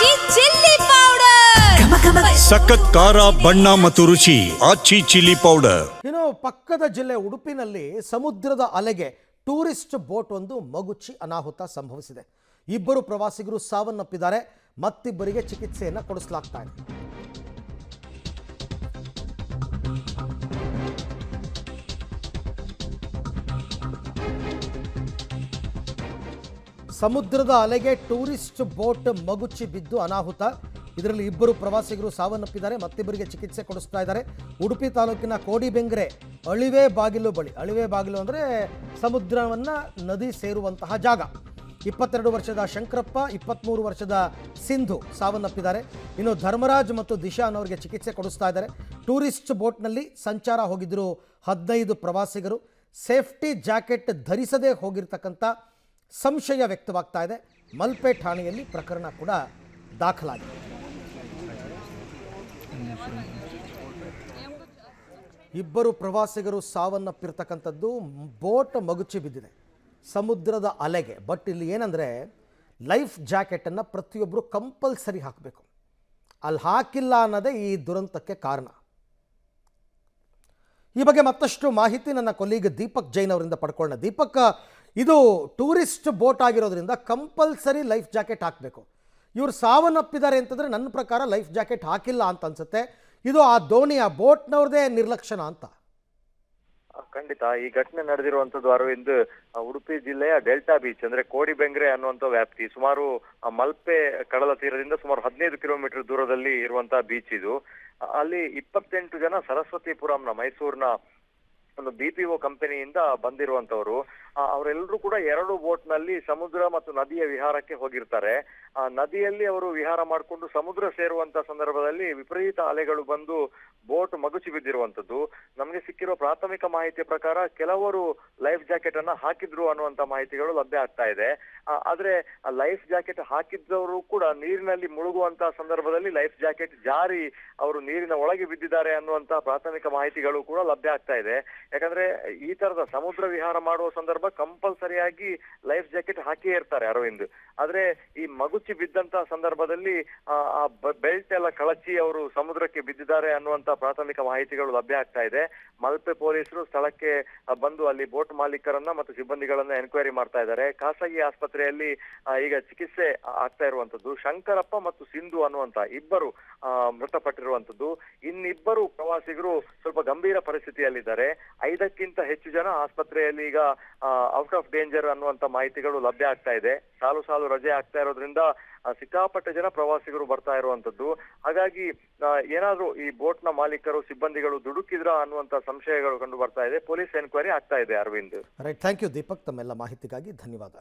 ಆಚಿ chilli powder ಸಖತ್ ಖಾರ ಬಣ್ಣ ಮತ್ತು ರುಚಿ ಆಚಿ ಚಿಲ್ಲಿ ಪೌಡರ್. ಇನ್ನು ಪಕ್ಕದ ಜಿಲ್ಲೆ ಉಡುಪಿನಲ್ಲಿ ಸಮುದ್ರದ ಅಲೆಗೆ ಟೂರಿಸ್ಟ್ ಬೋಟ್ ಒಂದು ಮಗುಚಿ ಅನಾಹುತ ಸಂಭವಿಸಿದೆ. ಇಬ್ಬರು ಪ್ರವಾಸಿಗರು ಸಾವನ್ನಪ್ಪಿದ್ದಾರೆ, ಮತ್ತಿಬ್ಬರಿಗೆ ಚಿಕಿತ್ಸೆಯನ್ನು ಕೊಡಿಸಲಾಗ್ತಾ ಇದೆ. ಸಮುದ್ರದ ಅಲೆಗೆ ಟೂರಿಸ್ಟ್ ಬೋಟ್ ಮಗುಚಿ ಬಿದ್ದು ಅನಾಹುತ. ಇದರಲ್ಲಿ ಇಬ್ಬರು ಪ್ರವಾಸಿಗರು ಸಾವನ್ನಪ್ಪಿದ್ದಾರೆ, ಮತ್ತಿಬ್ಬರಿಗೆ ಚಿಕಿತ್ಸೆ ಕೊಡಿಸ್ತಾ ಇದ್ದಾರೆ. ಉಡುಪಿ ತಾಲೂಕಿನ ಕೋಡಿಬೆಂಗ್ರೆ ಅಳಿವೆ ಬಾಗಿಲು ಬಳಿ, ಅಳಿವೆ ಬಾಗಿಲು ಅಂದರೆ ಸಮುದ್ರವನ್ನು ನದಿ ಸೇರುವಂತಹ ಜಾಗ. 22 ವರ್ಷದ ಶಂಕರಪ್ಪ, 23 ವರ್ಷದ ಸಿಂಧು ಸಾವನ್ನಪ್ಪಿದ್ದಾರೆ. ಇನ್ನು ಧರ್ಮರಾಜ್ ಮತ್ತು ದಿಶಾ ಅನ್ನೋರಿಗೆ ಚಿಕಿತ್ಸೆ ಕೊಡಿಸ್ತಾ ಇದ್ದಾರೆ. ಟೂರಿಸ್ಟ್ ಬೋಟ್ನಲ್ಲಿ ಸಂಚಾರ ಹೋಗಿದ್ದರು 15 ಪ್ರವಾಸಿಗರು. ಸೇಫ್ಟಿ ಜಾಕೆಟ್ ಧರಿಸದೇ ಹೋಗಿರ್ತಕ್ಕಂಥ ಸಂಶಯ ವ್ಯಕ್ತವಾಗ್ತಾ ಇದೆ. ಮಲ್ಪೆ ಠಾಣೆಯಲ್ಲಿ ಪ್ರಕರಣ ಕೂಡ ದಾಖಲಾಗಿದೆ. ಇಬ್ಬರು ಪ್ರವಾಸಿಗರು ಸಾವನ್ನಪ್ಪಿರ್ತಕ್ಕಂಥದ್ದು ಬೋಟ್ ಮಗುಚಿ ಬಿದ್ದಿದೆ ಸಮುದ್ರದ ಅಲೆಗೆ. ಬಟ್ ಇಲ್ಲಿ ಏನಂದರೆ ಲೈಫ್ ಜಾಕೆಟನ್ನು ಪ್ರತಿಯೊಬ್ಬರು ಕಂಪಲ್ಸರಿ ಹಾಕಬೇಕು. ಅಲ್ಲಿ ಹಾಕಿಲ್ಲ ಅನ್ನೋದೇ ಈ ದುರಂತಕ್ಕೆ ಕಾರಣ. ಈ ಬಗ್ಗೆ ಮತ್ತಷ್ಟು ಮಾಹಿತಿ ನನ್ನ ಕೊಲೀಗ್ ದೀಪಕ್ ಜೈನ್ ಅವರಿಂದ ಪಡ್ಕೊಳ್ಳೋಣ. ದೀಪಕ್, ಇದು ಟೂರಿಸ್ಟ್ ಬೋಟ್ ಆಗಿರೋದ್ರಿಂದ ಕಂಪಲ್ಸರಿ ಲೈಫ್ ಜಾಕೆಟ್ ಹಾಕಬೇಕು. ಇವರು ಸಾವನ್ನಪ್ಪಿದ್ದಾರೆ ಅಂತಂದರೆ ನನ್ನ ಪ್ರಕಾರ ಲೈಫ್ ಜಾಕೆಟ್ ಹಾಕಿಲ್ಲ ಅಂತ ಅನ್ಸುತ್ತೆ. ಇದು ಆ ದೋಣಿ, ಆ ಬೋಟ್ನವ್ರದೇ ನಿರ್ಲಕ್ಷಣ ಅಂತ. ಖಂಡಿತ ಈ ಘಟನೆ ನಡೆದಿರುವಂತದ್ದು ಅರವಿಂದ್, ಉಡುಪಿ ಜಿಲ್ಲೆಯ ಡೆಲ್ಟಾ ಬೀಚ್ ಅಂದ್ರೆ ಕೋಡಿಬೆಂಗ್ರೆ ಅನ್ನುವಂಥ ವ್ಯಾಪ್ತಿ. ಸುಮಾರು ಮಲ್ಪೆ ಕಡಲ ತೀರದಿಂದ ಸುಮಾರು 15 ಕಿಲೋಮೀಟರ್ ದೂರದಲ್ಲಿ ಇರುವಂತಹ ಬೀಚ್ ಇದು. ಅಲ್ಲಿ 28 ಜನ ಸರಸ್ವತಿಪುರಂನ ಮೈಸೂರಿನ ಒಂದು BPO ಕಂಪನಿಯಿಂದ ಬಂದಿರುವಂತವರು. ಅವರೆಲ್ಲರೂ ಕೂಡ 2 ಬೋಟ್ ನಲ್ಲಿ ಸಮುದ್ರ ಮತ್ತು ನದಿಯ ವಿಹಾರಕ್ಕೆ ಹೋಗಿರ್ತಾರೆ. ನದಿಯಲ್ಲಿ ಅವರು ವಿಹಾರ ಮಾಡಿಕೊಂಡು ಸಮುದ್ರ ಸೇರುವಂತ ಸಂದರ್ಭದಲ್ಲಿ ವಿಪರೀತ ಅಲೆಗಳು ಬಂದು ಬೋಟ್ ಮಗುಚಿ ಬಿದ್ದಿರುವಂತದ್ದು. ನಮಗೆ ಸಿಕ್ಕಿರೋ ಪ್ರಾಥಮಿಕ ಮಾಹಿತಿಯ ಪ್ರಕಾರ ಕೆಲವರು ಲೈಫ್ ಜಾಕೆಟ್ ಅನ್ನ ಹಾಕಿದ್ರು ಅನ್ನುವಂತ ಮಾಹಿತಿಗಳು ಲಭ್ಯ ಆಗ್ತಾ ಇದೆ. ಆದ್ರೆ ಲೈಫ್ ಜಾಕೆಟ್ ಹಾಕಿದ್ದವರು ಕೂಡ ನೀರಿನಲ್ಲಿ ಮುಳುಗುವಂತ ಸಂದರ್ಭದಲ್ಲಿ ಲೈಫ್ ಜಾಕೆಟ್ ಜಾರಿ ಅವರು ನೀರಿನ ಒಳಗೆ ಬಿದ್ದಿದ್ದಾರೆ ಅನ್ನುವಂತ ಪ್ರಾಥಮಿಕ ಮಾಹಿತಿಗಳು ಕೂಡ ಲಭ್ಯ ಆಗ್ತಾ ಇದೆ. ಯಾಕಂದ್ರೆ ಈ ತರದ ಸಮುದ್ರ ವಿಹಾರ ಮಾಡುವ ಸಂದರ್ಭ ಕಂಪಲ್ಸರಿಯಾಗಿ ಲೈಫ್ ಜಾಕೆಟ್ ಹಾಕಿಯೇ ಇರ್ತಾರೆ ಅರವಿಂದ್. ಆದ್ರೆ ಈ ಮಗುಚಿ ಬಿದ್ದಂತ ಸಂದರ್ಭದಲ್ಲಿ ಆ ಬೆಲ್ಟ್ ಎಲ್ಲ ಕಳಚಿ ಅವರು ಸಮುದ್ರಕ್ಕೆ ಬಿದ್ದಿದ್ದಾರೆ ಅನ್ನುವಂತ ಪ್ರಾಥಮಿಕ ಮಾಹಿತಿಗಳು ಲಭ್ಯ ಆಗ್ತಾ ಇದೆ. ಮಲ್ಪೆ ಪೊಲೀಸರು ಸ್ಥಳಕ್ಕೆ ಬಂದು ಅಲ್ಲಿ ಬೋಟ್ ಮಾಲೀಕರನ್ನ ಮತ್ತು ಸಿಬ್ಬಂದಿಗಳನ್ನ ಎನ್ಕ್ವೈರಿ ಮಾಡ್ತಾ ಇದ್ದಾರೆ. ಖಾಸಗಿ ಆಸ್ಪತ್ರೆಯಲ್ಲಿ ಈಗ ಚಿಕಿತ್ಸೆ ಆಗ್ತಾ ಇರುವಂತದ್ದು. ಶಂಕರಪ್ಪ ಮತ್ತು ಸಿಂಧು ಅನ್ನುವಂತ ಇಬ್ಬರು ಮೃತಪಟ್ಟಿರುವಂತದ್ದು. ಇನ್ನಿಬ್ಬರು ಪ್ರವಾಸಿಗರು ಸ್ವಲ್ಪ ಗಂಭೀರ ಪರಿಸ್ಥಿತಿಯಲ್ಲಿದ್ದಾರೆ. 5ಕ್ಕಿಂತ ಹೆಚ್ಚು ಜನ ಆಸ್ಪತ್ರೆಯಲ್ಲಿ ಈಗ ಔಟ್ ಆಫ್ ಡೇಂಜರ್ ಅನ್ನುವಂತ ಮಾಹಿತಿಗಳು ಲಭ್ಯ ಆಗ್ತಾ ಇದೆ. ಸಾಲು ರಜೆ ಆಗ್ತಾ ಇರೋದ್ರಿಂದ ಸಿಕ್ಕಾಪಟ್ಟೆ ಜನ ಪ್ರವಾಸಿಗರು ಬರ್ತಾ ಇರುವಂತದ್ದು. ಹಾಗಾಗಿ ಏನಾದ್ರೂ ಈ ಬೋಟ್ ನ ಮಾಲೀಕರು ಸಿಬ್ಬಂದಿಗಳು ದುಡುಕಿದ್ರ ಅನ್ನುವಂತ ಸಂಶಯಗಳು ಕಂಡು ಬರ್ತಾ ಇದೆ. ಪೊಲೀಸ್ ಎನ್ಕ್ವೈರಿ ಆಗ್ತಾ ಇದೆ Arvind. Right, thank you Deepak, ತಮ್ಮೆಲ್ಲ ಮಾಹಿತಿಗಾಗಿ ಧನ್ಯವಾದ.